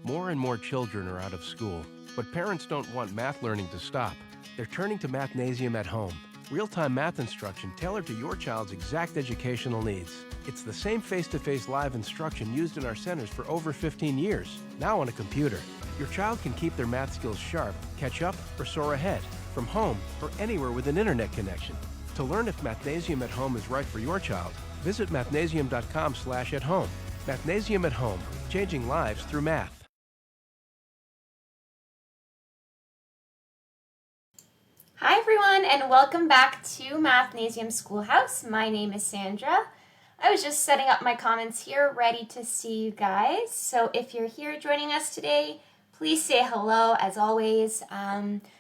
More and more children are out of school, but parents don't want math learning to stop. They're turning to Mathnasium at Home, real-time math instruction tailored to your child's exact educational needs. It's the same face-to-face live instruction used in our centers for over 15 years, now on a computer. Your child can keep their math skills sharp, catch up, or soar ahead, from home or anywhere with an internet connection. To learn if Mathnasium at Home is right for your child, visit mathnasium.com/at-home. Mathnasium at Home, changing lives through math. Hi everyone, and welcome back to Mathnasium Schoolhouse. My name is Sandra. I was just setting up my comments here, ready to see you guys. So if you're here joining us today, please say hello as always.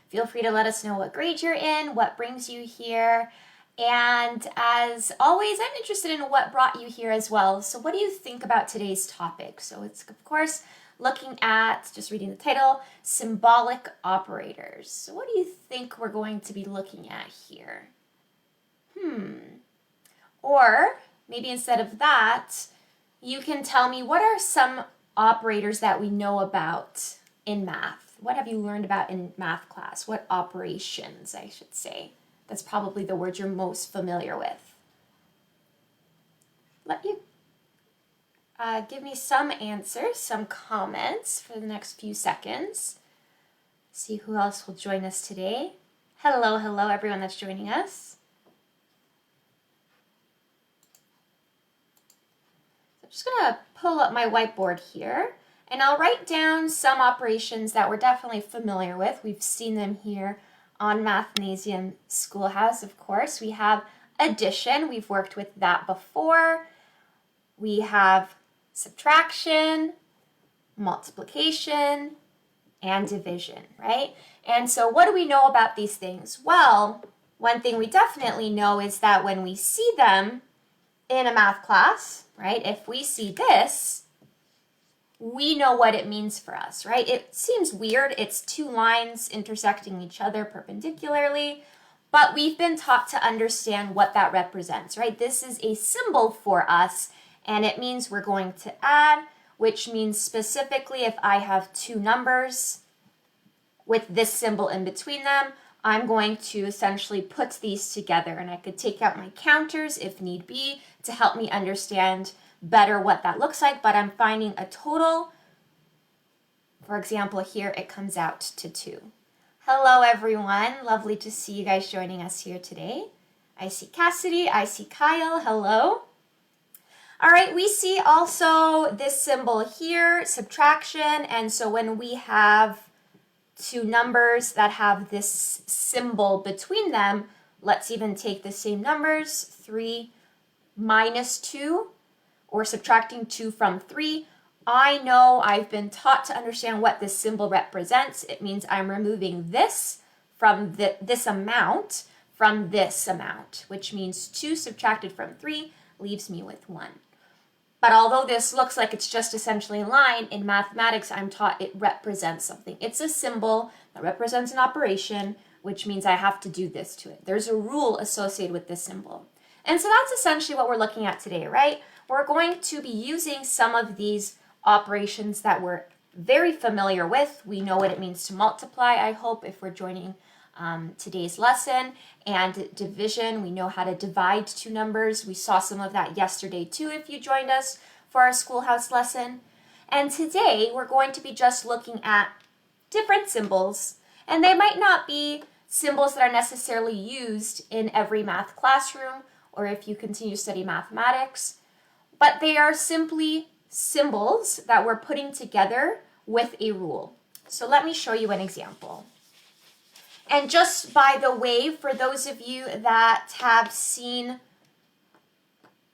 Feel free to let us know what grade you're in, what brings you here. And as always, I'm interested in what brought you here as well. So what do you think about today's topic? So it's, of course, looking at, just reading the title, symbolic operators. So what do you think we're going to be looking at here? Or maybe instead of that, you can tell me what are some operators that we know about in math? What have you learned about in math class? What operations, I should say? That's probably the word you're most familiar with. Let you give me some answers, some comments for the next few seconds. See who else will join us today. Hello, hello, everyone that's joining us. So I'm just going to pull up my whiteboard here, and I'll write down some operations that we're definitely familiar with. We've seen them here on Mathnasium Schoolhouse, of course. We have addition. We've worked with that before. We have subtraction, multiplication, and division, right? And so what do we know about these things? Well, one thing we definitely know is that when we see them in a math class, right, if we see this, we know what it means for us, right? It seems weird. It's two lines intersecting each other perpendicularly, but we've been taught to understand what that represents, right? This is a symbol for us, and it means we're going to add, which means specifically if I have two numbers with this symbol in between them, I'm going to essentially put these together, and I could take out my counters if need be to help me understand better what that looks like, but I'm finding a total. For example, here it comes out to 2. Hello everyone, lovely to see you guys joining us here today. I see Cassidy, I see Kyle, hello. All right, we see also this symbol here, subtraction, and so when we have two numbers that have this symbol between them, let's even take the same numbers, 3 minus 2, or subtracting 2 from 3. I know I've been taught to understand what this symbol represents. It means I'm removing this from this amount from this amount, which means 2 subtracted from 3 leaves me with 1. But although this looks like it's just essentially a line, in mathematics I'm taught it represents something. It's a symbol that represents an operation, which means I have to do this to it. There's a rule associated with this symbol. And so that's essentially what we're looking at today, right? We're going to be using some of these operations that we're very familiar with. We know what it means to multiply, I hope, if we're joining today's lesson. And division, we know how to divide two numbers. We saw some of that yesterday too if you joined us for our schoolhouse lesson. And today we're going to be just looking at different symbols, and they might not be symbols that are necessarily used in every math classroom or if you continue to study mathematics, but they are simply symbols that we're putting together with a rule. So let me show you an example. And just by the way, for those of you that have seen,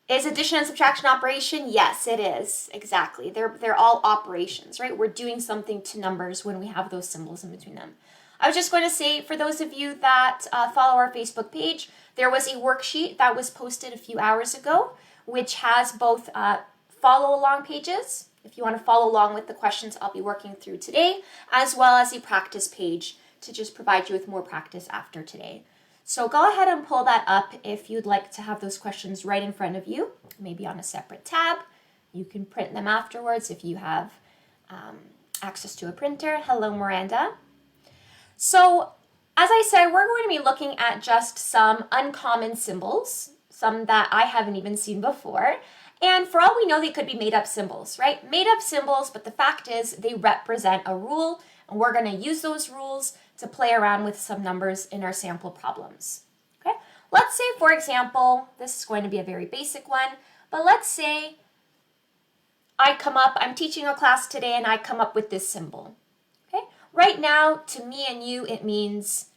is addition and subtraction operation? Yes, it is. Exactly. They're all operations, right? We're doing something to numbers when we have those symbols in between them. I was just going to say, for those of you that follow our Facebook page, there was a worksheet that was posted a few hours ago, which has both follow-along pages, if you want to follow along with the questions I'll be working through today, as well as a practice page to just provide you with more practice after today. So go ahead and pull that up if you'd like to have those questions right in front of you, maybe on a separate tab. You can print them afterwards if you have access to a printer. Hello, Miranda. So, as I said, we're going to be looking at just some uncommon symbols, some that I haven't even seen before. And for all we know, they could be made up symbols, right? Made up symbols, but the fact is they represent a rule, and we're going to use those rules to play around with some numbers in our sample problems. Okay? Let's say, for example, this is going to be a very basic one, but let's say I'm teaching a class today and I come up with this symbol. Okay? Right now, to me and you, it means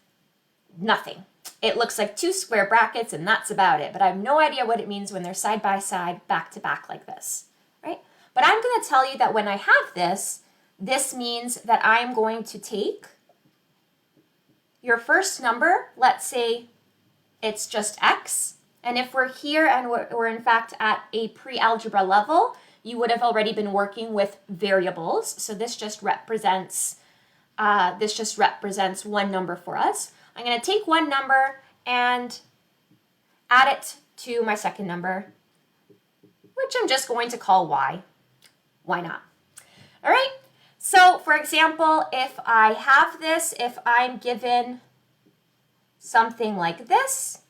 nothing. It looks like two square brackets and that's about it, but I have no idea what it means when they're side by side, back to back like this, right? But I'm going to tell you that when I have this, this means that I'm going to take your first number, let's say it's just x, and if we're here and we're in fact at a pre-algebra level, you would have already been working with variables, so this just represents one number for us. I'm going to take one number and add it to my second number, which I'm just going to call y. Why not? All right, so for example, if I have this, if I'm given something like this,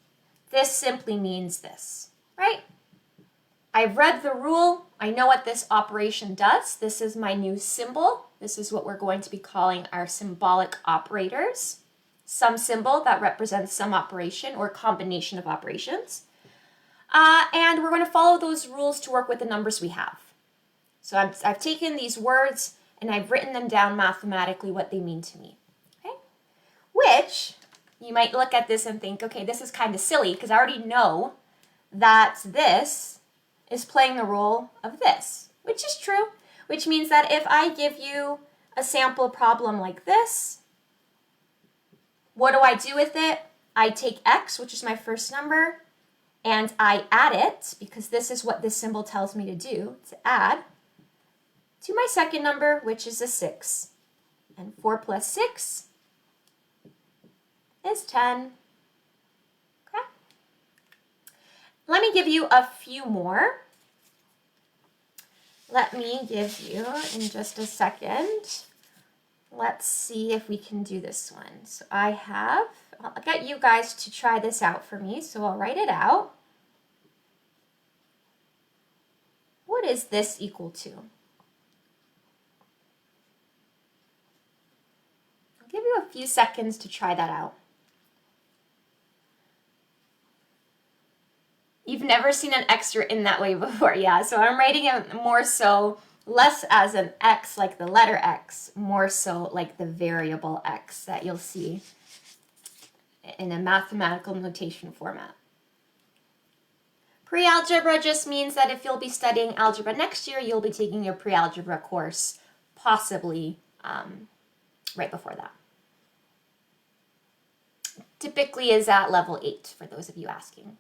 this simply means this, right? I've read the rule. I know what this operation does. This is my new symbol. This is what we're going to be calling our symbolic operators. Some symbol that represents some operation or combination of operations. And we're going to follow those rules to work with the numbers we have. So I've taken these words and I've written them down mathematically what they mean to me. Okay? Which, you might look at this and think, okay, this is kind of silly because I already know that this is playing the role of this, which is true, which means that if I give you a sample problem like this, what do I do with it? I take x, which is my first number, and I add it, because this is what this symbol tells me to do, to add, to my second number, which is a 6. And 4 plus 6 is 10. Okay? Let me give you a few more. Let me give you, in just a second, let's see if we can do this one. So I'll get you guys to try this out for me, so I'll write it out. What is this equal to? I'll give you a few seconds to try that out. You've never seen an x written that way before, yeah. So I'm writing it more so, less as an x like the letter x, more so like the variable x that you'll see in a mathematical notation format. Pre-algebra just means that if you'll be studying algebra next year, you'll be taking your pre-algebra course, possibly right before that. Typically is at level 8, for those of you asking.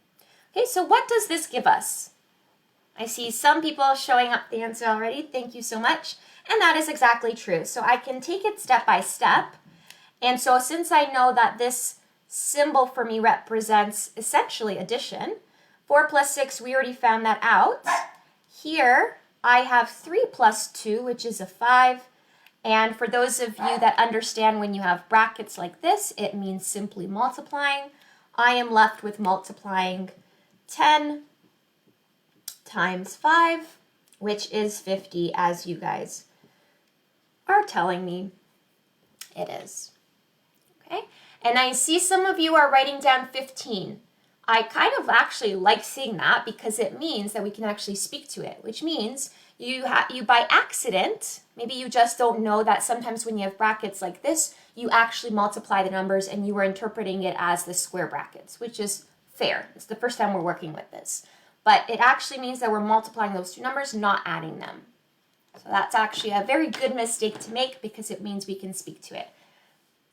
Okay, so what does this give us? I see some people showing up the answer already. Thank you so much. And that is exactly true. So I can take it step by step. And so since I know that this symbol for me represents essentially addition, 4 plus 6, we already found that out. Here, I have 3 plus 2, which is a 5. And for those of you that understand when you have brackets like this, it means simply multiplying. I am left with multiplying 10 times 5, which is 50, as you guys are telling me it is. Okay, and I see some of you are writing down 15. I kind of actually like seeing that because it means that we can actually speak to it, which means you by accident, maybe you just don't know that sometimes when you have brackets like this, you actually multiply the numbers and you were interpreting it as the square brackets, which is fair. It's the first time we're working with this. But it actually means that we're multiplying those two numbers, not adding them. So that's actually a very good mistake to make because it means we can speak to it.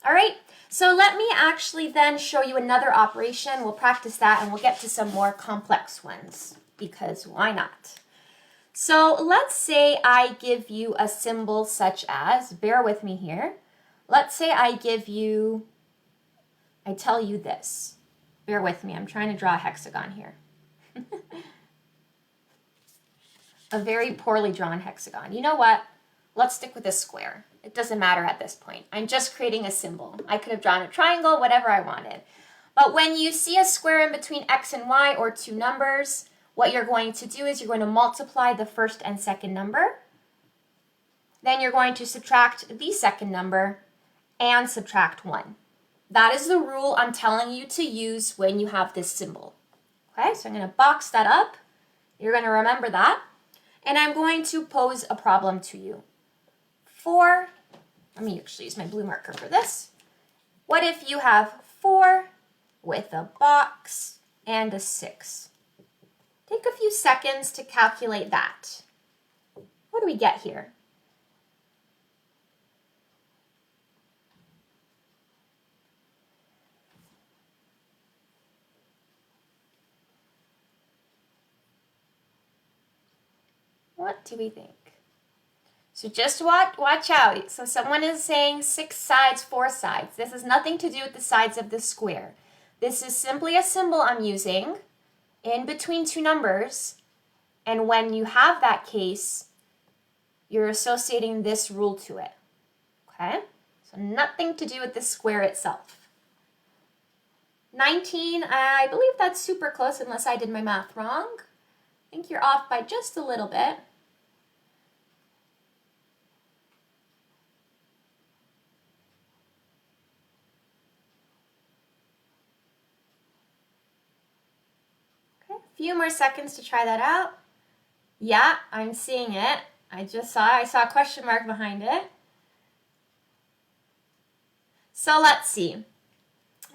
All right, so let me actually then show you another operation. We'll practice that and we'll get to some more complex ones because why not? So let's say I give you a symbol such as, bear with me here. Let's say I tell you this. Bear with me, I'm trying to draw a hexagon here. A very poorly drawn hexagon. You know what? Let's stick with a square. It doesn't matter at this point. I'm just creating a symbol. I could have drawn a triangle, whatever I wanted. But when you see a square in between x and y or two numbers, what you're going to do is you're going to multiply the first and second number. Then you're going to subtract the second number and subtract 1. That is the rule I'm telling you to use when you have this symbol. Okay, so I'm going to box that up. You're going to remember that. And I'm going to pose a problem to you. Let me actually use my blue marker for this. What if you have 4 with a box and a 6? Take a few seconds to calculate that. What do we get here? What do we think? So just watch out. So someone is saying 6 sides, 4 sides. This has nothing to do with the sides of the square. This is simply a symbol I'm using in between two numbers. And when you have that case, you're associating this rule to it. Okay? So nothing to do with the square itself. 19, I believe that's super close unless I did my math wrong. I think you're off by just a little bit. Few more seconds to try that out. Yeah, I'm seeing it. I saw a question mark behind it. So let's see.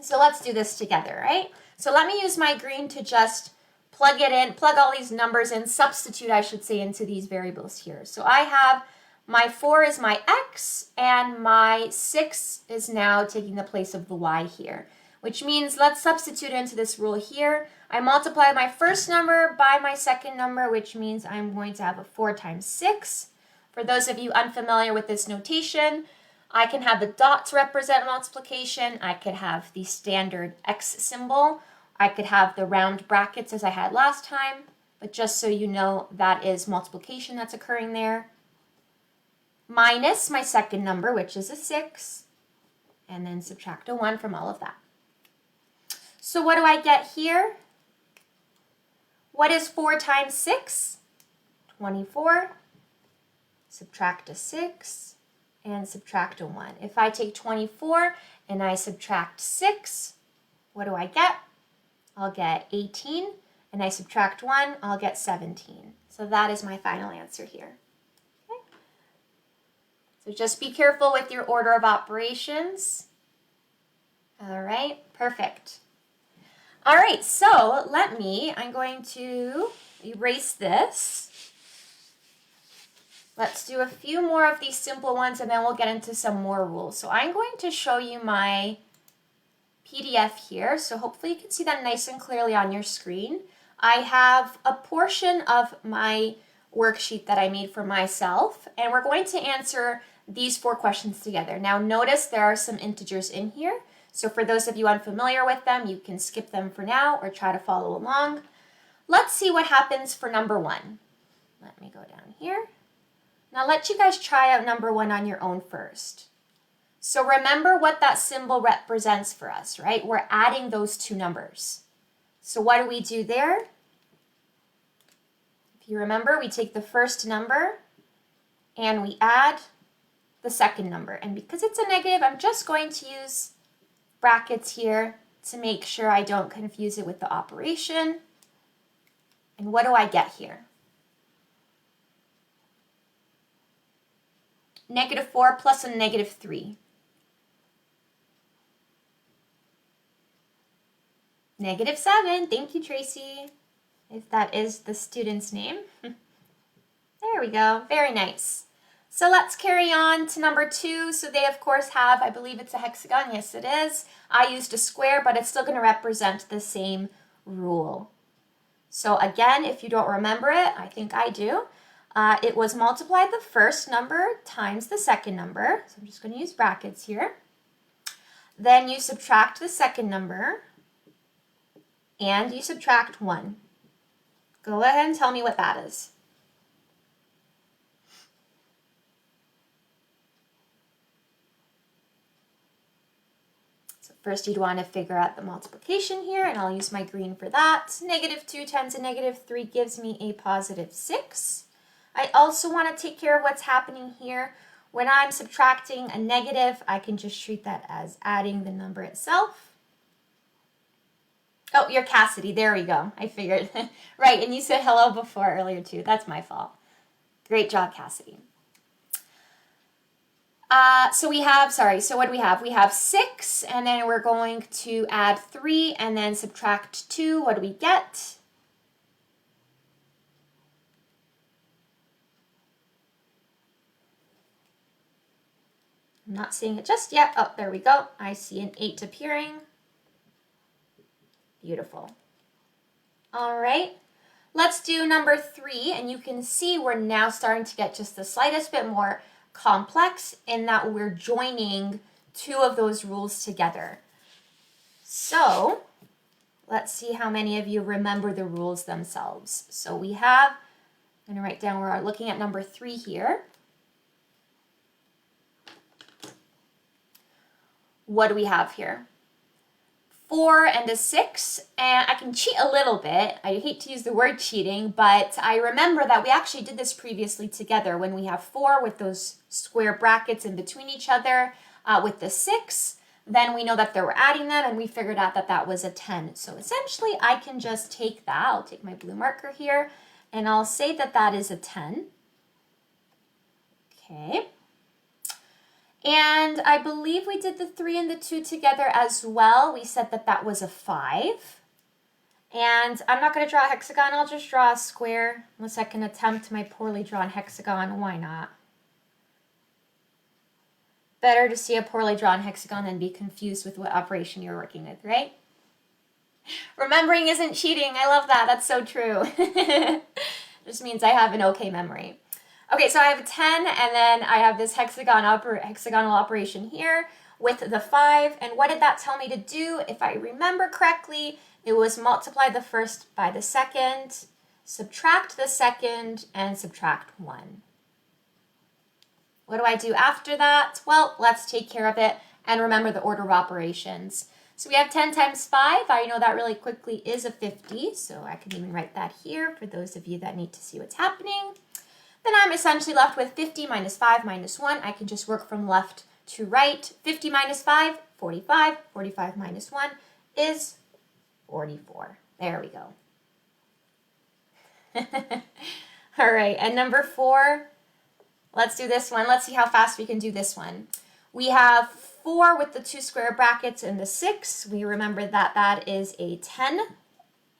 So let's do this together, right? So let me use my green to just plug it in, plug all these numbers in, substitute, I should say, into these variables here. So I have my 4 is my x, and my 6 is now taking the place of the y here, which means let's substitute into this rule here. I multiply my first number by my second number, which means I'm going to have a 4 times 6. For those of you unfamiliar with this notation, I can have the dots represent multiplication. I could have the standard X symbol. I could have the round brackets as I had last time. But just so you know, that is multiplication that's occurring there. Minus my second number, which is a 6. And then subtract a 1 from all of that. So what do I get here? What is 4 times 6? 24. Subtract a 6 and subtract a 1. If I take 24 and I subtract 6, what do I get? I'll get 18, and I subtract 1, I'll get 17. So that is my final answer here. Okay. So just be careful with your order of operations. All right, perfect. All right, so I'm going to erase this. Let's do a few more of these simple ones, and then we'll get into some more rules. So I'm going to show you my PDF here, so hopefully you can see that nice and clearly on your screen. I have a portion of my worksheet that I made for myself, and we're going to answer these 4 questions together. Now notice there are some integers in here. So for those of you unfamiliar with them, you can skip them for now or try to follow along. Let's see what happens for number 1. Let me go down here. Now let you guys try out number 1 on your own first. So remember what that symbol represents for us, right? We're adding those 2 numbers. So what do we do there? If you remember, we take the first number and we add the second number. And because it's a negative, I'm just going to use brackets here to make sure I don't confuse it with the operation. And what do I get here? -4 plus a -3. -7. Thank you, Tracy, if that is the student's name. There we go. Very nice. So let's carry on to number 2. So they, of course, have, I believe it's a hexagon. Yes, it is. I used a square, but it's still going to represent the same rule. So again, if you don't remember it, I think I do. It was multiply the first number times the second number. So I'm just going to use brackets here. Then you subtract the second number, and you subtract 1. Go ahead and tell me what that is. First, you'd want to figure out the multiplication here, and I'll use my green for that. -2 times a -3 gives me a +6. I also want to take care of what's happening here. When I'm subtracting a negative, I can just treat that as adding the number itself. Oh, you're Cassidy. There we go. I figured. Right, and you said hello before earlier too. That's my fault. Great job, Cassidy. So what do we have? We have 6, and then we're going to add 3, and then subtract 2. What do we get? I'm not seeing it just yet. Oh, there we go. I see an 8 appearing. Beautiful. All right, let's do number 3, and you can see we're now starting to get just the slightest bit more complex in that we're joining 2 of those rules together. So let's see how many of you remember the rules themselves. So we have, I'm going to write down, we're looking at number 3 here. What do we have here? 4 and a 6, and I can cheat a little bit. I hate to use the word cheating, but I remember that we actually did this previously together when we have 4 with those square brackets in between each other with the 6. Then we know that they were adding them, and we figured out that that was a 10. So essentially, I can just take that. I'll take my blue marker here, and I'll say that that is a 10. Okay. And I believe we did the 3 and the 2 together as well. We said that that was a 5. And I'm not going to draw a hexagon. I'll just draw a square. One second attempt my poorly drawn hexagon. Why not? Better to see a poorly drawn hexagon than be confused with what operation you're working with, right? Remembering isn't cheating. I love that. That's so true. Just means I have an okay memory. Okay, so I have a 10, and then I have this hexagonal operation here with the 5. And what did that tell me to do? If I remember correctly, it was multiply the first by the second, subtract the second, and subtract 1. What do I do after that? Well, let's take care of it and remember the order of operations. So we have 10 times 5. I know that really quickly is a 50, so I can even write that here for those of you that need to see what's happening. Then I'm essentially left with 50 minus 5 minus 1. I can just work from left to right. 50 minus 5, 45. 45 minus 1 is 44. There we go. All right, and number 4, let's do this one. Let's see how fast we can do this one. We have 4 with the 2 square brackets and the 6. We remember that that is a 10.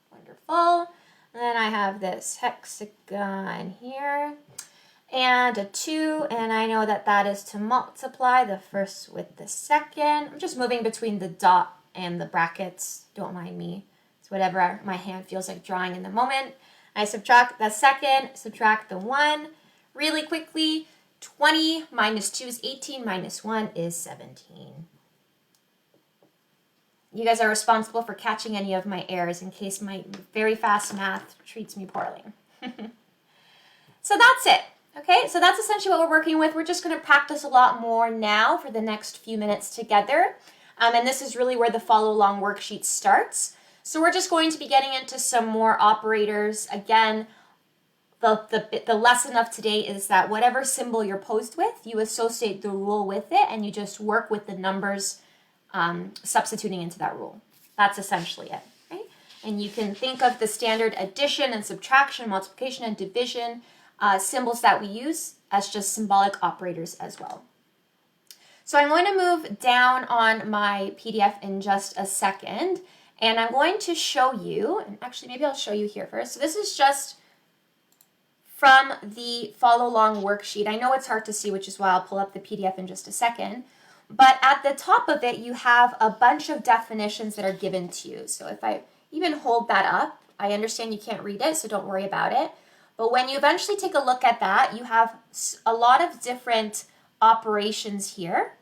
Wonderful. And then I have this hexagon here and a 2, and I know that that is to multiply the first with the second. I'm just moving between the dot and the brackets. Don't mind me. It's whatever my hand feels like drawing in the moment. I subtract the second, subtract the 1. Really quickly, 20 minus 2 is 18, minus 1 is 17. You guys are responsible for catching any of my errors in case my very fast math treats me poorly. So that's it. Okay, so that's essentially what we're working with. We're just going to practice a lot more now for the next few minutes together. And this is really where the follow along worksheet starts. So we're just going to be getting into some more operators. Again, the lesson of today is that whatever symbol you're posed with, you associate the rule with it, and you just work with the numbers substituting into that rule. That's essentially it, right? And you can think of the standard addition and subtraction, multiplication and division symbols that we use as just symbolic operators as well. So I'm going to move down on my PDF in just a second, and I'm going to show you, and actually maybe I'll show you here first. So this is just from the follow along worksheet. I know it's hard to see, which is why I'll pull up the PDF in just a second. But at the top of it, you have a bunch of definitions that are given to you. So if I even hold that up, I understand you can't read it, so don't worry about it. But when you eventually take a look at that, you have a lot of different operations here,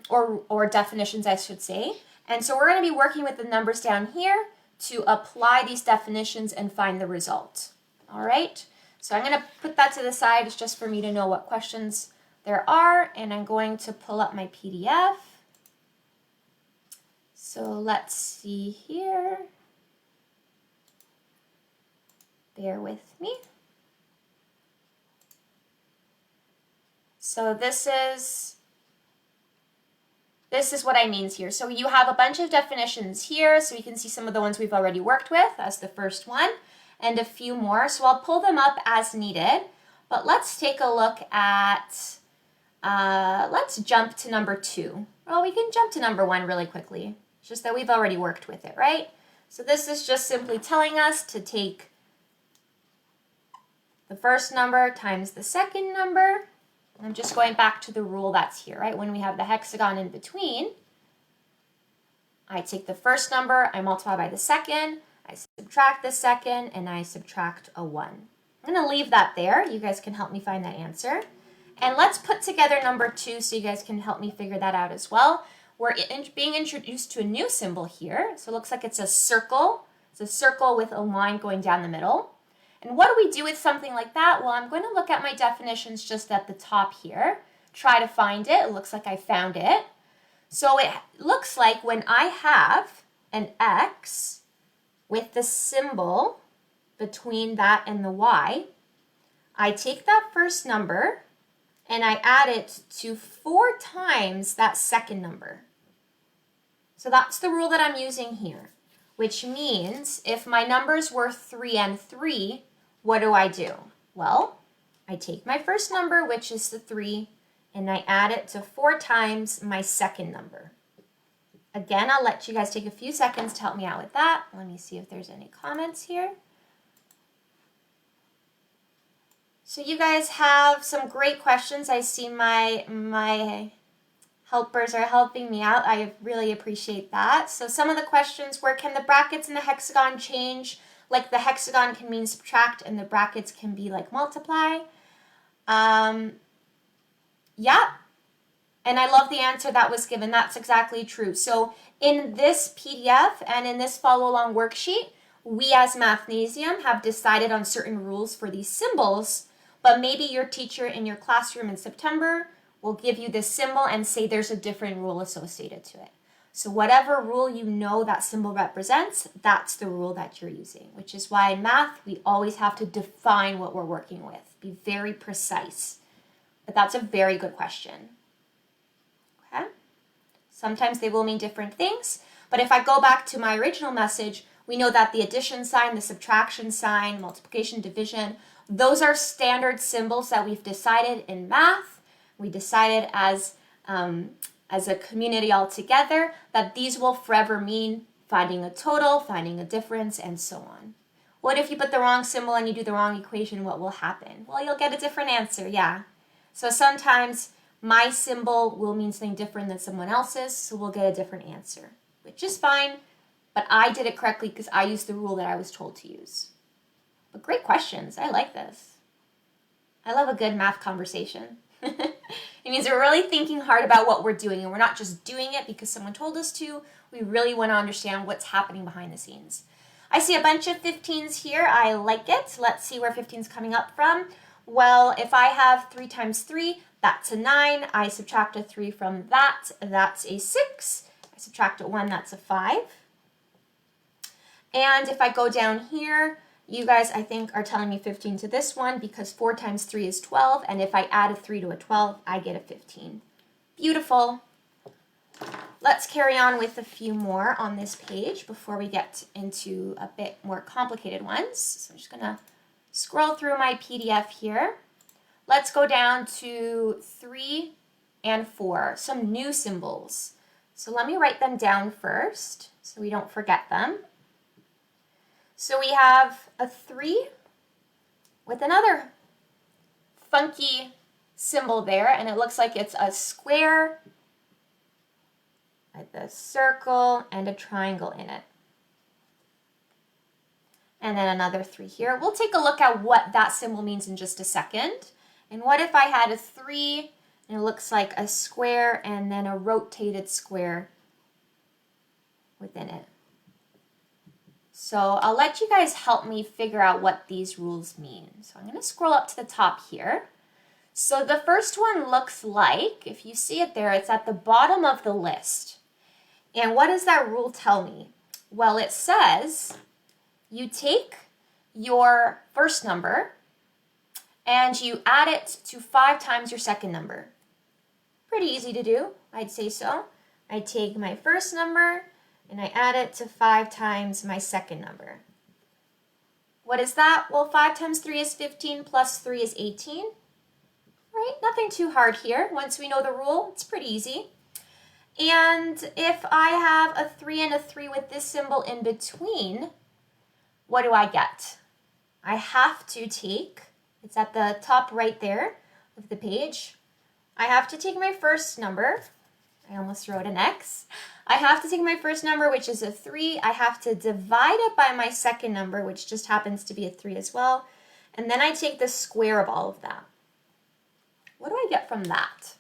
or definitions, I should say. And so we're going to be working with the numbers down here to apply these definitions and find the result. All right, so I'm going to put that to the side. It's just for me to know what questions there are, and I'm going to pull up my PDF. So let's see here. Bear with me. So this is what I mean here. So you have a bunch of definitions here, so you can see some of the ones we've already worked with as the first one, and a few more. So I'll pull them up as needed, but let's take a look at, let's jump to number 2. Well, we can jump to number 1 really quickly. It's just that we've already worked with it, right? So this is just simply telling us to take the first number times the second number. I'm just going back to the rule that's here, right? When we have the hexagon in between, I take the first number, I multiply by the second, I subtract the second, and I subtract a 1. I'm going to leave that there. You guys can help me find that answer. And let's put together number 2 so you guys can help me figure that out as well. We're being introduced to a new symbol here. So it looks like it's a circle. It's a circle with a line going down the middle. And what do we do with something like that? Well, I'm going to look at my definitions just at the top here, try to find it. It looks like I found it. So it looks like when I have an X with the symbol between that and the Y, I take that first number and I add it to 4 times that second number. So that's the rule that I'm using here, which means if my numbers were 3 and 3, what do? Well, I take my first number, which is the 3, and I add it to 4 times my second number. Again, I'll let you guys take a few seconds to help me out with that. Let me see if there's any comments here. So you guys have some great questions. I see my helpers are helping me out. I really appreciate that. So some of the questions were, can the brackets in the hexagon change? Like the hexagon can mean subtract and the brackets can be like multiply. Yeah. And I love the answer that was given. That's exactly true. So in this PDF and in this follow along worksheet, we as Mathnasium have decided on certain rules for these symbols, but maybe your teacher in your classroom in September will give you this symbol and say there's a different rule associated to it. So whatever rule you know that symbol represents, that's the rule that you're using, which is why in math, we always have to define what we're working with, be very precise. But that's a very good question. Okay? Sometimes they will mean different things, but if I go back to my original message, we know that the addition sign, the subtraction sign, multiplication, division, those are standard symbols that we've decided in math. We decided as a community altogether, that these will forever mean finding a total, finding a difference, and so on. What if you put the wrong symbol and you do the wrong equation? What will happen? Well, you'll get a different answer, yeah. So sometimes my symbol will mean something different than someone else's, so we'll get a different answer, which is fine, but I did it correctly because I used the rule that I was told to use. But great questions. I like this. I love a good math conversation. It means we're really thinking hard about what we're doing, and we're not just doing it because someone told us to. We really want to understand what's happening behind the scenes. I see a bunch of 15s here. I like it. Let's see where 15 is coming up from. Well, if I have 3 times 3, that's a 9. I subtract a 3 from that. That's a 6. I subtract a 1. That's a 5. And if I go down here, you guys, I think, are telling me 15 to this one because 4 times 3 is 12, and if I add a 3 to a 12, I get a 15. Beautiful. Let's carry on with a few more on this page before we get into a bit more complicated ones. So I'm just going to scroll through my PDF here. Let's go down to 3 and 4, some new symbols. So let me write them down first so we don't forget them. So we have a 3 with another funky symbol there, and it looks like it's a square with a circle and a triangle in it. And then another 3 here. We'll take a look at what that symbol means in just a second. And what if I had a 3 and it looks like a square and then a rotated square within it? So I'll let you guys help me figure out what these rules mean. So I'm going to scroll up to the top here. So the first one looks like, if you see it there, it's at the bottom of the list. And what does that rule tell me? Well, it says you take your first number and you add it to 5 times your second number. Pretty easy to do, I'd say so. I take my first number and I add it to 5 times my second number. What is that? Well, 5 times 3 is 15 plus 3 is 18. Right? Nothing too hard here. Once we know the rule, it's pretty easy. And if I have a 3 and a 3 with this symbol in between, what do I get? I have to take, it's at the top right there of the page, I have to take my first number. I almost wrote an X. I have to take my first number, which is a 3. I have to divide it by my second number, which just happens to be a 3 as well. And then I take the square of all of that. What do I get from that?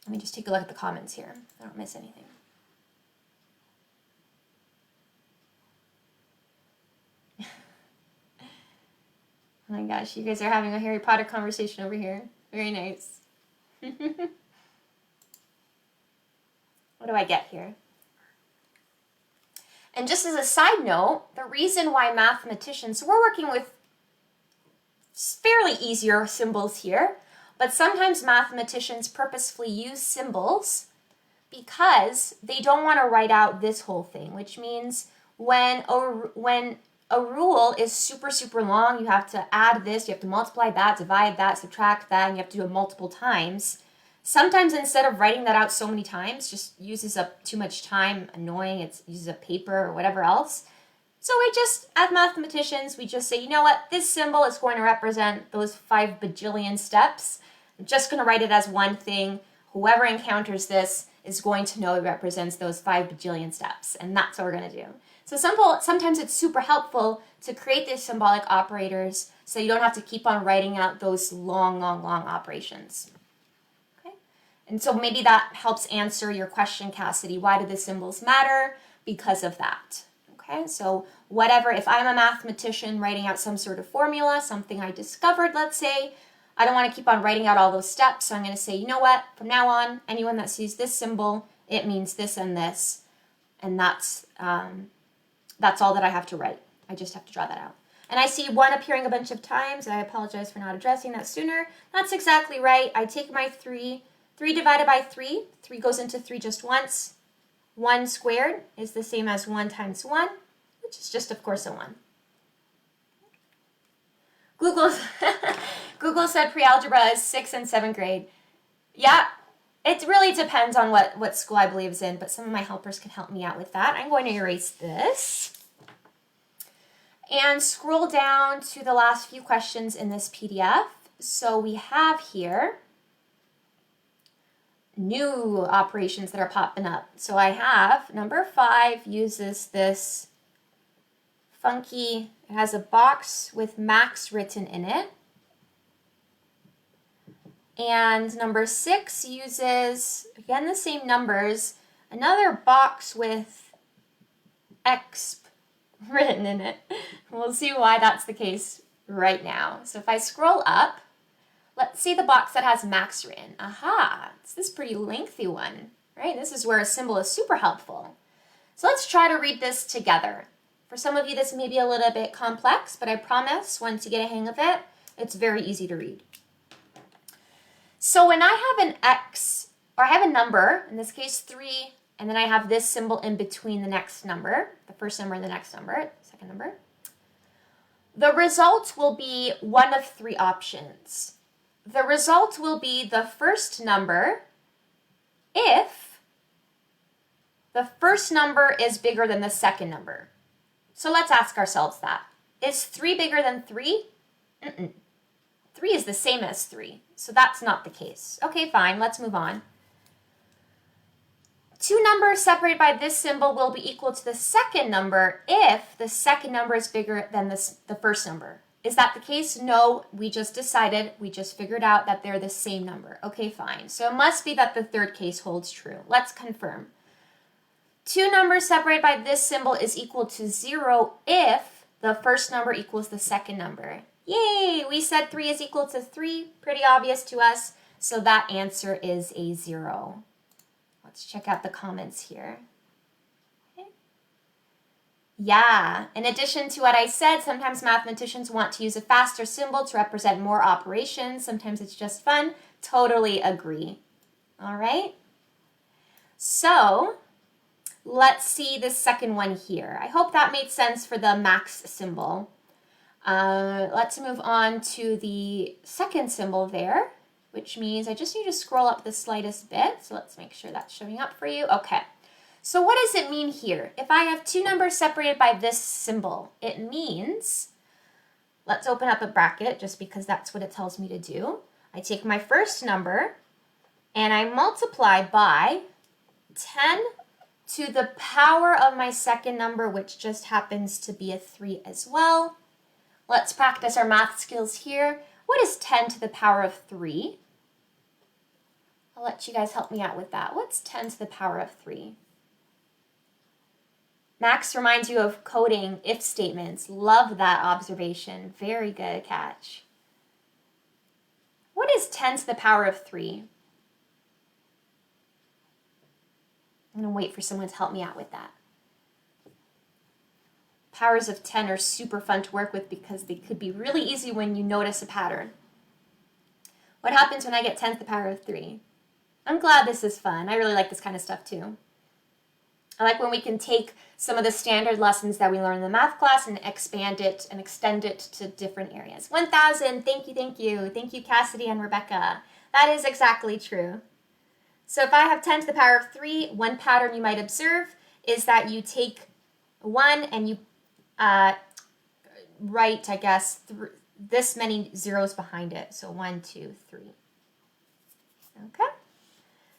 Let me just take a look at the comments here. I don't miss anything. Oh my gosh, you guys are having a Harry Potter conversation over here. Very nice. What do I get here? And just as a side note, the reason why mathematicians, so we're working with fairly easier symbols here, but sometimes mathematicians purposefully use symbols because they don't want to write out this whole thing, which means when a rule is super, super long, you have to add this, you have to multiply that, divide that, subtract that, and you have to do it multiple times. Sometimes instead of writing that out so many times, just uses up too much time, annoying, it uses up paper or whatever else. So we just, as mathematicians, we just say, you know what, this symbol is going to represent those 5 bajillion steps. I'm just going to write it as one thing. Whoever encounters this is going to know it represents those 5 bajillion steps, and that's what we're going to do. So sometimes it's super helpful to create these symbolic operators so you don't have to keep on writing out those long, long, long operations. Okay? And so maybe that helps answer your question, Cassidy. Why do the symbols matter? Because of that. Okay, so whatever, if I'm a mathematician writing out some sort of formula, something I discovered, let's say, I don't want to keep on writing out all those steps, so I'm going to say, you know what, from now on, anyone that sees this symbol, it means this and this, and that's all that I have to write. I just have to draw that out. And I see 1 appearing a bunch of times, and I apologize for not addressing that sooner. That's exactly right. I take my 3 divided by 3, 3 goes into 3 just once. 1 squared is the same as 1 times 1, which is just, of course, a 1. Google said pre-algebra is 6th and 7th grade. Yeah, it really depends on what school I believe is in, but some of my helpers can help me out with that. I'm going to erase this and scroll down to the last few questions in this PDF. So we have here new operations that are popping up. So I have number 5 uses this funky, it has a box with max written in it. And number 6 uses, again, the same numbers, another box with exp written in it. We'll see why that's the case right now. So if I scroll up, let's see the box that has max written. Aha, it's this pretty lengthy one, right? This is where a symbol is super helpful. So let's try to read this together. For some of you, this may be a little bit complex, but I promise once you get a hang of it, it's very easy to read. So when I have an X, or I have a number, in this case 3, and then I have this symbol in between the next number, the first number and the next number, second number, the result will be one of 3 options. The result will be the first number if the first number is bigger than the second number. So let's ask ourselves that. Is 3 bigger than 3? 3 is the same as 3, so that's not the case. Okay, fine, let's move on. 2 numbers separated by this symbol will be equal to the second number if the second number is bigger than the first number. Is that the case? No, we just figured out that they're the same number. Okay, fine. So it must be that the third case holds true. Let's confirm. 2 numbers separated by this symbol is equal to 0 if the first number equals the second number. Yay! We said 3 is equal to 3. Pretty obvious to us. So that answer is a 0. Let's check out the comments here. Yeah, in addition to what I said, sometimes mathematicians want to use a faster symbol to represent more operations. Sometimes it's just fun. Totally agree. All right? So let's see the second one here. I hope that made sense for the max symbol. Let's move on to the second symbol there, which means I just need to scroll up the slightest bit. So let's make sure that's showing up for you. Okay. So what does it mean here? If I have two numbers separated by this symbol, it means, let's open up a bracket just because that's what it tells me to do. I take my first number and I multiply by 10 to the power of my second number, which just happens to be a 3 as well. Let's practice our math skills here. What is 10 to the power of 3? I'll let you guys help me out with that. What's 10 to the power of 3? Max reminds you of coding if statements. Love that observation. Very good catch. What is 10 to the power of 3? I'm going to wait for someone to help me out with that. Powers of 10 are super fun to work with because they could be really easy when you notice a pattern. What happens when I get 10 to the power of 3? I'm glad this is fun. I really like this kind of stuff too. I like when we can take some of the standard lessons that we learn in the math class and expand it and extend it to different areas. 1,000, thank you, thank you. Thank you, Cassidy and Rebecca. That is exactly true. So if I have 10 to the power of 3, one pattern you might observe is that you take 1 and you write, I guess, this many zeros behind it. So 1, 2, 3. Okay.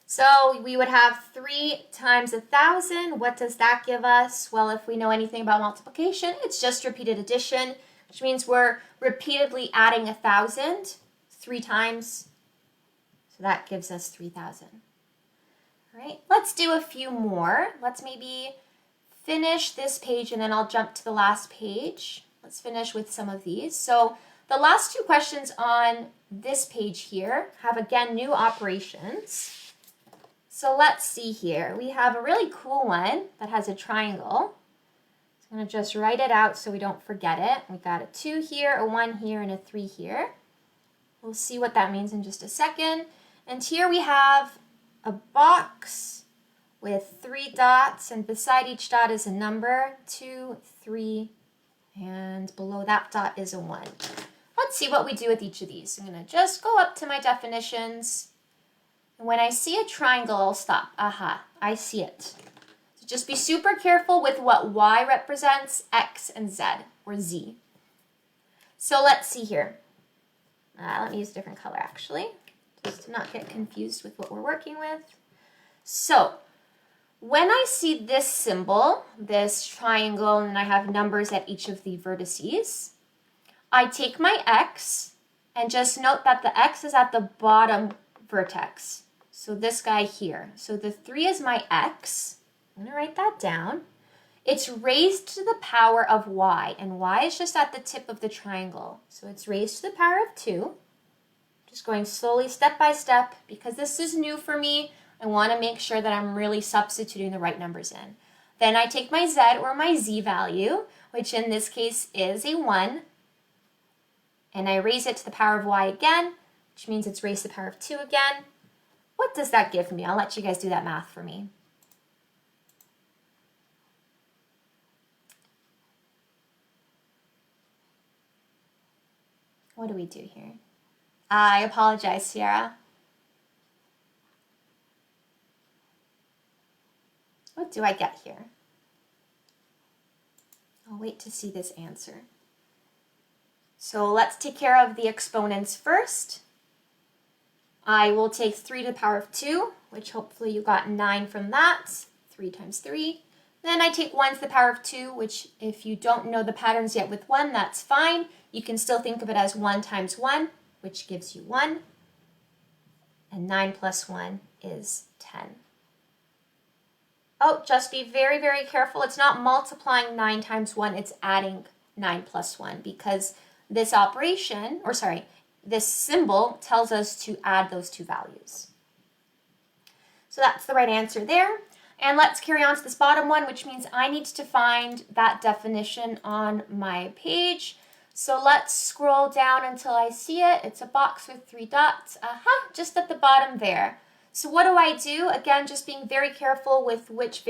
So we would have 3 times 1,000. What does that give us? Well, if we know anything about multiplication, it's just repeated addition, which means we're repeatedly adding 1,000 3 times. So that gives us 3,000. All right, let's do a few more. Let's maybe finish this page and then I'll jump to the last page. Let's finish with some of these. So the last 2 questions on this page here have, again, new operations. So let's see here. We have a really cool one that has a triangle. So I'm going to just write it out so we don't forget it. We've got a 2 here, a 1 here, and a 3 here. We'll see what that means in just a second. And here we have a box with 3 dots, and beside each dot is a number, 2, 3, and below that dot is a 1. Let's see what we do with each of these. I'm going to just go up to my definitions. And when I see a triangle, I'll stop. Aha, I see it. So just be super careful with what Y represents, X and Z, or Z. So let's see here. Let me use a different color, actually, just to not get confused with what we're working with. So when I see this symbol, this triangle, and I have numbers at each of the vertices, I take my X and just note that the X is at the bottom vertex. So this guy here. So the 3 is my X. I'm going to write that down. It's raised to the power of Y, and Y is just at the tip of the triangle. So it's raised to the power of 2. Just going slowly, step by step, because this is new for me. I want to make sure that I'm really substituting the right numbers in. Then I take my Z or my Z value, which in this case is a 1, and I raise it to the power of Y again, which means it's raised to the power of 2 again. What does that give me? I'll let you guys do that math for me. What do we do here? I apologize, Sierra. What do I get here? I'll wait to see this answer. So let's take care of the exponents first. I will take 3 to the power of 2, which hopefully you got 9 from that. 3 times 3. Then I take 1 to the power of 2, which if you don't know the patterns yet with 1, that's fine. You can still think of it as 1 times 1, which gives you 1. And 9 plus 1 is 10. Oh, just be very, very careful. It's not multiplying 9 times 1, it's adding 9 plus 1, because this operation, or sorry, this symbol tells us to add those 2 values. So that's the right answer there. And let's carry on to this bottom one, which means I need to find that definition on my page. So let's scroll down until I see it. It's a box with 3 dots, just at the bottom there. So what do I do? Again, just being very careful with which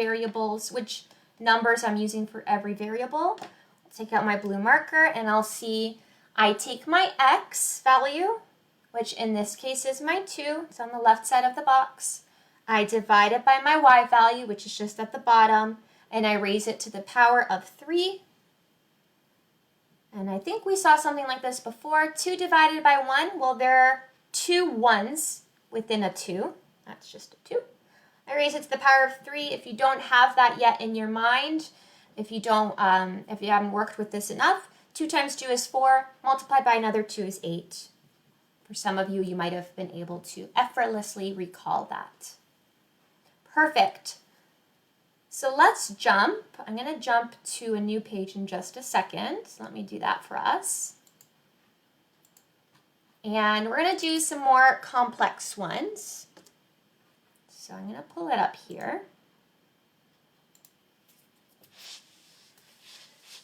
numbers I'm using for every variable. I'll take out my blue marker and I'll see I take my x value, which in this case is my 2. It's on the left side of the box. I divide it by my y value, which is just at the bottom, and I raise it to the power of 3. And I think we saw something like this before. 2 divided by 1, well, there are 2 1s within a 2. That's just a 2. I raise it to the power of 3. If you don't have that yet in your mind, if you haven't worked with this enough, 2 times 2 is 4, multiplied by another 2 is 8. For some of you, you might have been able to effortlessly recall that. Perfect. So let's jump. I'm going to jump to a new page in just a second. So let me do that for us. And we're going to do some more complex ones. So I'm going to pull it up here.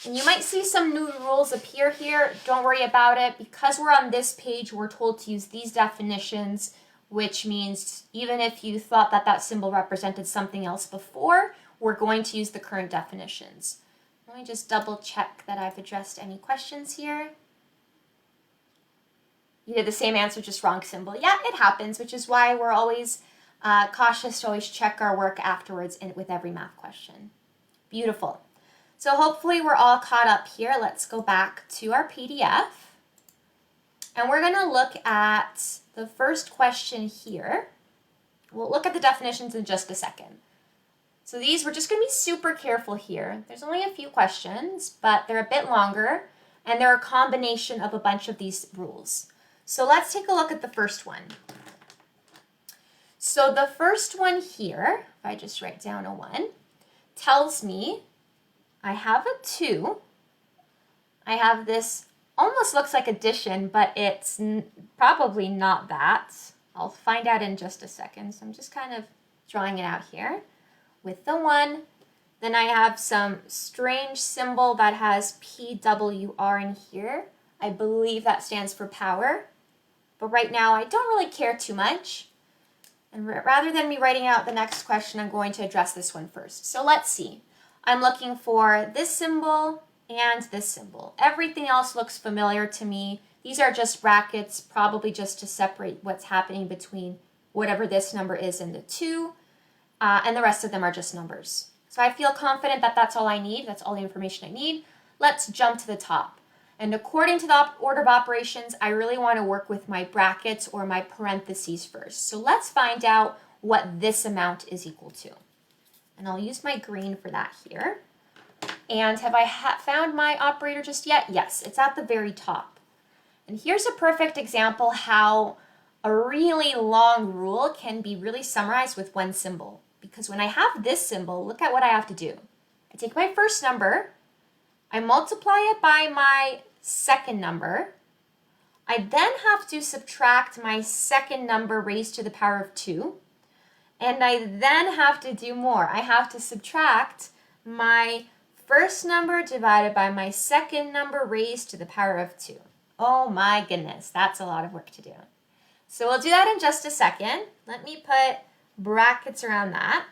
And you might see some new rules appear here. Don't worry about it. Because we're on this page, we're told to use these definitions, which means even if you thought that that symbol represented something else before, we're going to use the current definitions. Let me just double check that I've addressed any questions here. You did the same answer, just wrong symbol. Yeah, it happens, which is why we're always cautious to always check our work afterwards with every math question. Beautiful. So hopefully we're all caught up here. Let's go back to our PDF. And we're going to look at the first question here. We'll look at the definitions in just a second. So these, we're just going to be super careful here. There's only a few questions, but they're a bit longer, and they're a combination of a bunch of these rules. So let's take a look at the first one. So the first one here, if I just write down a 1, tells me I have a 2. I have this, almost looks like addition, but it's probably not that. I'll find out in just a second. So I'm just kind of drawing it out here with the 1. Then I have some strange symbol that has PWR in here. I believe that stands for power. But right now I don't really care too much. And rather than me writing out the next question, I'm going to address this one first. So let's see. I'm looking for this symbol and this symbol. Everything else looks familiar to me. These are just brackets, probably just to separate what's happening between whatever this number is and the 2. And the rest of them are just numbers. So I feel confident that that's all I need. That's all the information I need. Let's jump to the top. And according to the order of operations, I really want to work with my brackets or my parentheses first. So let's find out what this amount is equal to. And I'll use my green for that here. And have I found my operator just yet? Yes, it's at the very top. And here's a perfect example how a really long rule can be really summarized with one symbol. Because when I have this symbol, look at what I have to do. I take my first number, I multiply it by my second number. I then have to subtract my second number raised to the power of 2. And I then have to do more. I have to subtract my first number divided by my second number raised to the power of 2. Oh my goodness, that's a lot of work to do. So we'll do that in just a second. Let me put brackets around that,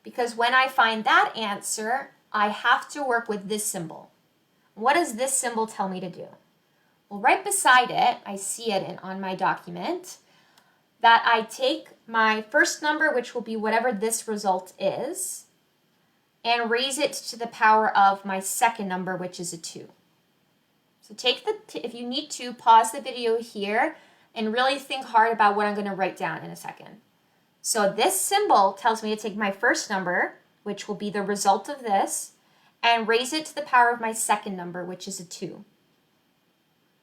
because when I find that answer, I have to work with this symbol. What does this symbol tell me to do? Well, right beside it, I see it on my document, that I take my first number, which will be whatever this result is, and raise it to the power of my second number, which is a 2. So if you need to, pause the video here and really think hard about what I'm going to write down in a second. So this symbol tells me to take my first number, which will be the result of this, and raise it to the power of my second number, which is a 2.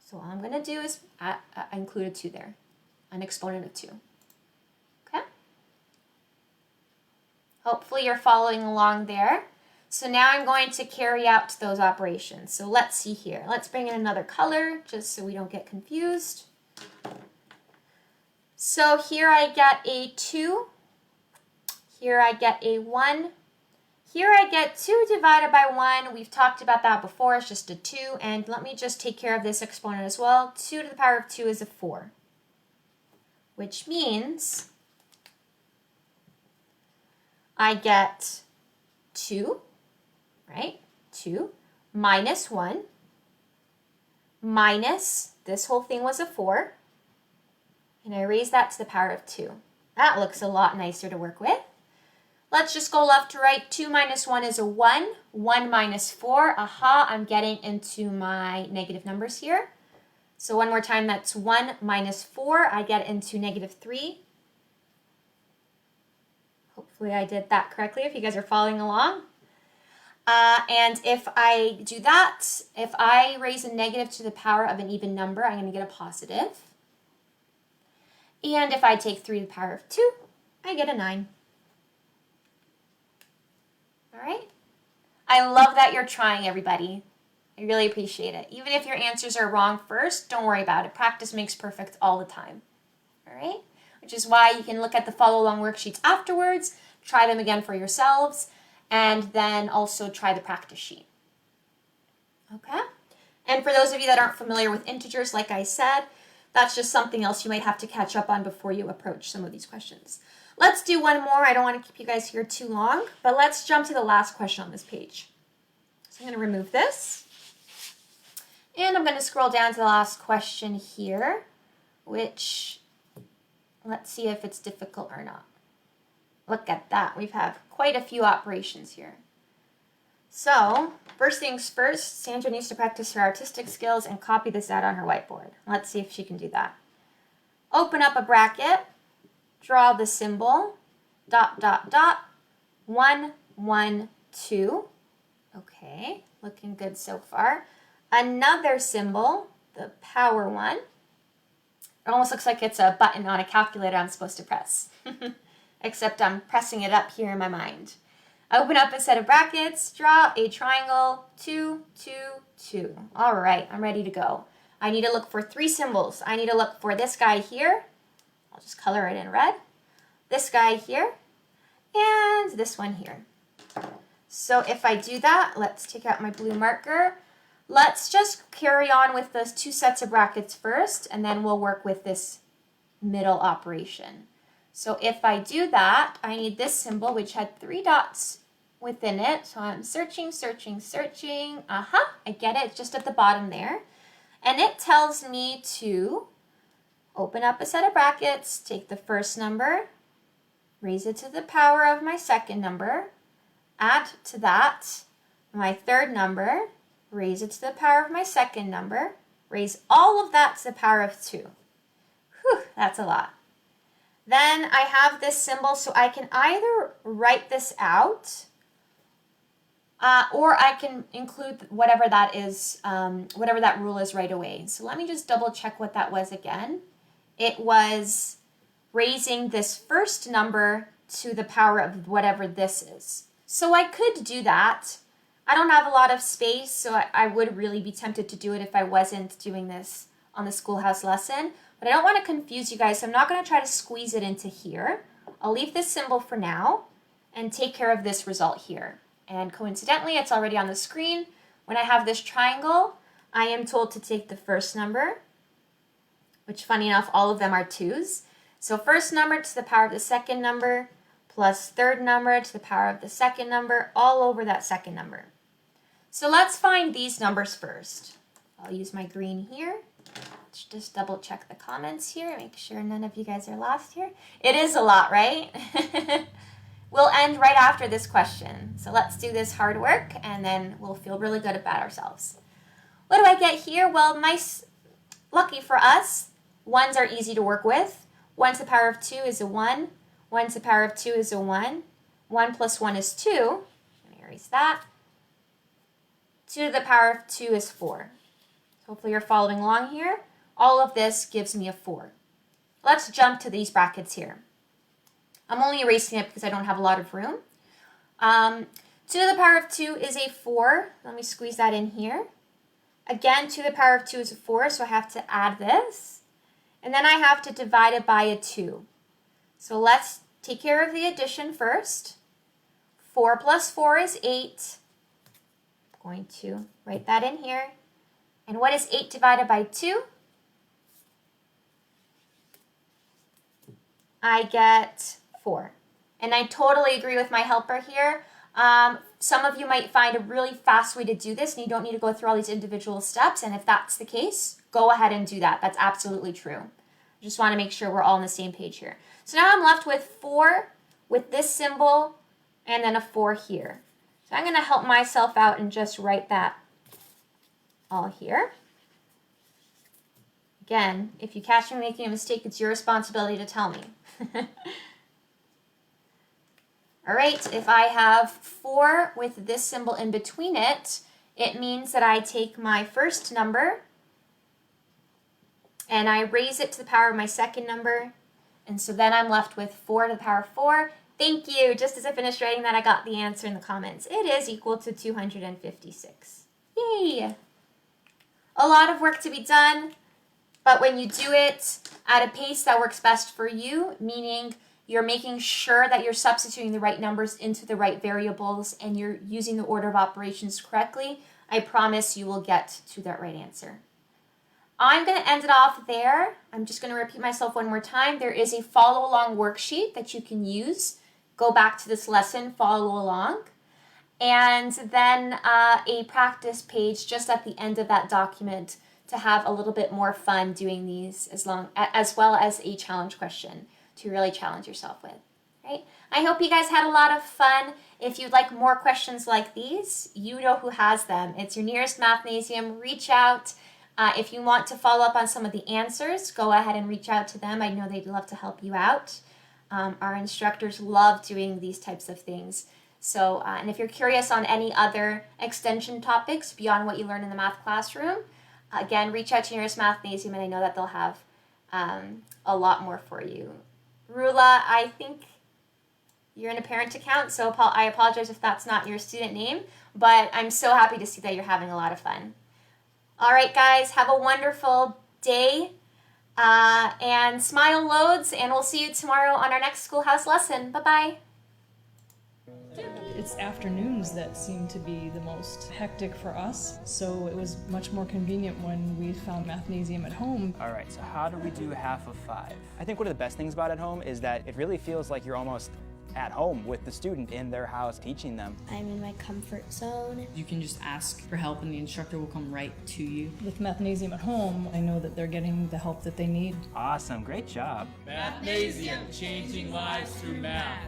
So all I'm going to do is include a 2 there, an exponent of 2. Okay? Hopefully you're following along there. So now I'm going to carry out those operations. So let's see here. Let's bring in another color just so we don't get confused. So here I get a 2. Here I get a 1. Here I get 2 divided by 1. We've talked about that before. It's just a 2. And let me just take care of this exponent as well. 2 to the power of 2 is a 4. Which means I get 2, right? 2 minus 1 minus, this whole thing was a 4. And I raise that to the power of 2. That looks a lot nicer to work with. Let's just go left to right. 2 minus 1 is a 1. 1 minus 4. Aha, I'm getting into my negative numbers here. So one more time, that's 1 minus 4. I get into negative 3. Hopefully I did that correctly if you guys are following along. And if I do that, if I raise a negative to the power of an even number, I'm going to get a positive. And if I take 3 to the power of 2, I get a 9. All right? I love that you're trying, everybody. I really appreciate it. Even if your answers are wrong first, don't worry about it. Practice makes perfect all the time. All right? Which is why you can look at the follow-along worksheets afterwards, try them again for yourselves, and then also try the practice sheet. Okay? And for those of you that aren't familiar with integers, like I said, that's just something else you might have to catch up on before you approach some of these questions. Let's do one more. I don't want to keep you guys here too long, but let's jump to the last question on this page. So I'm going to remove this. And I'm going to scroll down to the last question here, which, let's see if it's difficult or not. Look at that. We've had quite a few operations here. So, first things first, Sandra needs to practice her artistic skills and copy this out on her whiteboard. Let's see if she can do that. Open up a bracket, draw the symbol, ... 1, 1, 2. Okay, looking good so far. Another symbol, the power 1. It almost looks like it's a button on a calculator I'm supposed to press. Except I'm pressing it up here in my mind. Open up a set of brackets, draw a triangle, 2, 2, 2. All right, I'm ready to go. I need to look for 3 symbols. I need to look for this guy here. I'll just color it in red. This guy here, and this one here. So if I do that, let's take out my blue marker. Let's just carry on with those 2 sets of brackets first, and then we'll work with this middle operation. So if I do that, I need this symbol, which had 3 dots within it. So I'm searching, searching, searching. Aha, I get it, it's just at the bottom there. And it tells me to open up a set of brackets, take the first number, raise it to the power of my second number, add to that my third number, raise it to the power of my second number, raise all of that to the power of 2. Whew, that's a lot. Then I have this symbol, so I can either write this out or I can include whatever that is, whatever that rule is right away. So let me just double check what that was again. It was raising this first number to the power of whatever this is. So I could do that. I don't have a lot of space, so I would really be tempted to do it if I wasn't doing this on the Schoolhouse lesson. But I don't want to confuse you guys, so I'm not going to try to squeeze it into here. I'll leave this symbol for now and take care of this result here. And coincidentally, it's already on the screen. When I have this triangle, I am told to take the first number, which funny enough, all of them are 2s. So first number to the power of the second number, plus third number to the power of the second number, all over that second number. So let's find these numbers first. I'll use my green here. Let's just double check the comments here, make sure none of you guys are lost here. It is a lot, right? We'll end right after this question. So let's do this hard work and then we'll feel really good about ourselves. What do I get here? Well, nice, lucky for us, 1s are easy to work with. 1 to the power of 2 is a 1. 1 to the power of 2 is a 1. 1 plus 1 is 2. Let me erase that. 2 to the power of 2 is 4. Hopefully you're following along here. All of this gives me a 4. Let's jump to these brackets here. I'm only erasing it because I don't have a lot of room. 2 to the power of 2 is a 4. Let me squeeze that in here. Again, 2 to the power of 2 is a 4, so I have to add this. And then I have to divide it by a 2. So let's take care of the addition first. 4 plus 4 is 8. I'm going to write that in here. And what is 8 divided by 2? I get 4. And I totally agree with my helper here. Some of you might find a really fast way to do this, and you don't need to go through all these individual steps. And if that's the case, go ahead and do that. That's absolutely true. I just want to make sure we're all on the same page here. So now I'm left with 4 with this symbol and then a 4 here. So I'm going to help myself out and just write that all here. Again, if you catch me making a mistake, it's your responsibility to tell me. All right, if I have 4 with this symbol in between it, it means that I take my first number and I raise it to the power of my second number. And so then I'm left with 4 to the power of 4. Thank you. Just as I finished writing that, I got the answer in the comments. It is equal to 256. Yay! A lot of work to be done, but when you do it at a pace that works best for you, meaning you're making sure that you're substituting the right numbers into the right variables and you're using the order of operations correctly, I promise you will get to that right answer. I'm going to end it off there. I'm just going to repeat myself one more time. There is a follow along worksheet that you can use. Go back to this lesson, follow along. And then a practice page just at the end of that document to have a little bit more fun doing these as well as a challenge question to really challenge yourself with, right? I hope you guys had a lot of fun. If you'd like more questions like these, you know who has them. It's your nearest Mathnasium. Reach out. If you want to follow up on some of the answers, go ahead and reach out to them. I know they'd love to help you out. Our instructors love doing these types of things. So, and if you're curious on any other extension topics beyond what you learn in the math classroom, again, reach out to your nearest Mathnasium, and I know that they'll have a lot more for you. Rula, I think you're in a parent account, so I apologize if that's not your student name, but I'm so happy to see that you're having a lot of fun. All right, guys, have a wonderful day, and smile loads, and we'll see you tomorrow on our next schoolhouse lesson. Bye-bye. It's afternoons that seem to be the most hectic for us, so it was much more convenient when we found Mathnasium at home. All right, so how do we do half of 5? I think one of the best things about at home is that it really feels like you're almost at home with the student in their house teaching them. I'm in my comfort zone. You can just ask for help and the instructor will come right to you. With Mathnasium at home, I know that they're getting the help that they need. Awesome, great job. Mathnasium, changing lives through math.